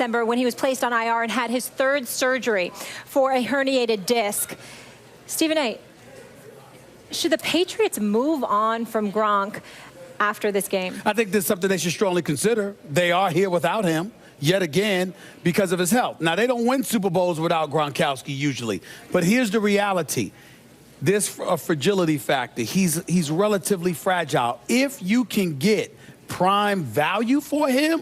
December when he was placed on IR and had his third surgery for a herniated disc. Stephen A., should the Patriots move on from Gronk after this game? I think this is something they should strongly consider. They are here without him, yet again, because of his health. Now, they don't win Super Bowls without Gronkowski usually, but here's the reality. There's a fragility factor. He's relatively fragile. If you can get prime value for him,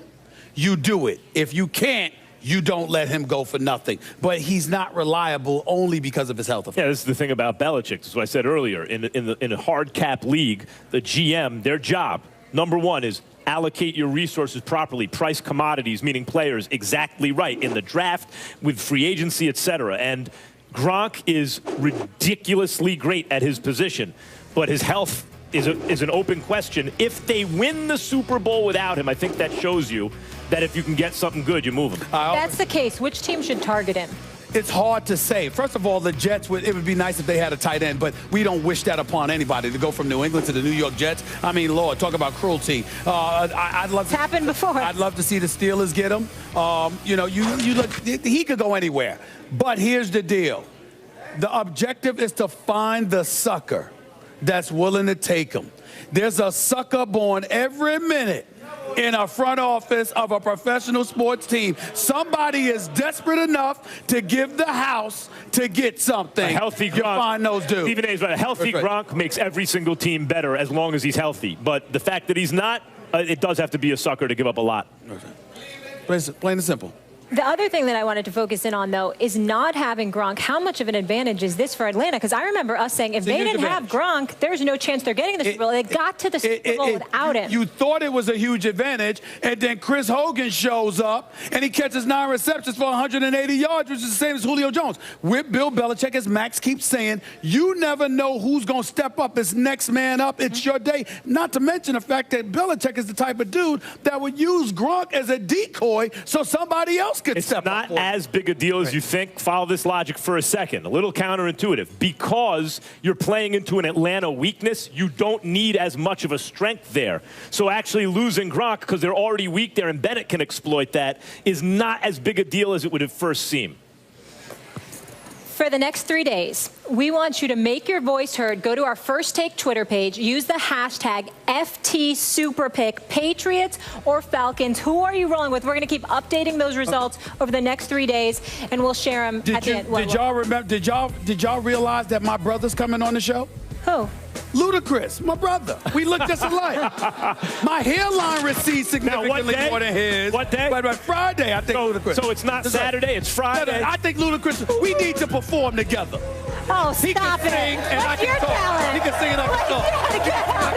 you do it. If you can't, you don't let him go for nothing. But he's not reliable only because of his health. Yeah, this is the thing about Belichick. This is what I said earlier. In a hard cap league, the GM, their job, number one, is allocate your resources properly, price commodities, meaning players, exactly right in the draft, with free agency, etc. And Gronk is ridiculously great at his position, but his health is an open question. If they win the Super Bowl without him, I think that shows you that if you can get something good, you move him. If that's the case, which team should target him? It's hard to say. First of all, the Jets, it would be nice if they had a tight end, but we don't wish that upon anybody to go from New England to the New York Jets. I mean, Lord, talk about cruelty. I'd love it's happened before. I'd love to see the Steelers get him. You know, you look, he could go anywhere. But here's the deal. The objective is to find the sucker that's willing to take him. There's a sucker born every minute in a front office of a professional sports team. Somebody is desperate enough to give the house to get something. A healthy Gronk. You find those dudes. Stephen A. is right. A healthy Gronk makes every single team better as long as he's healthy. But the fact that he's not, it does have to be a sucker to give up a lot. Plain and simple. The other thing that I wanted to focus in on, though, is not having Gronk. How much of an advantage is this for Atlanta? Because I remember us saying if they didn't have Gronk, there's no chance they're getting the Super Bowl. They got to the Super Bowl without him. You thought it was a huge advantage, and then Chris Hogan shows up, and he catches 9 receptions for 180 yards, which is the same as Julio Jones. With Bill Belichick, as Max keeps saying, you never know who's going to step up. It's next man up. It's your day. Not to mention the fact that Belichick is the type of dude that would use Gronk as a decoy so somebody else could step up. It's not as big a deal as you think. Follow this logic for a second. A little counterintuitive. Because you're playing into an Atlanta weakness, you don't need as much of a strength there. So actually losing Gronk, because they're already weak there and Bennett can exploit that, is not as big a deal as it would at first seem. For the next 3 days, we want you to make your voice heard. Go to our First Take Twitter page. Use the hashtag FTSuperPick, Patriots or Falcons. Who are you rolling with? We're going to keep updating those results over the next 3 days, and we'll share them at the end. Did y'all remember? Did y'all realize that my brother's coming on the show? Who? Ludacris, my brother. We look just alike. My hairline recedes significantly more than his. What day? But Friday, I think Ludacris. So it's not Saturday, it's Friday. I think Ludacris, we need to perform together. Oh, stop it. He can sing, and I What's your can talk. talent? He can sing and I can talk.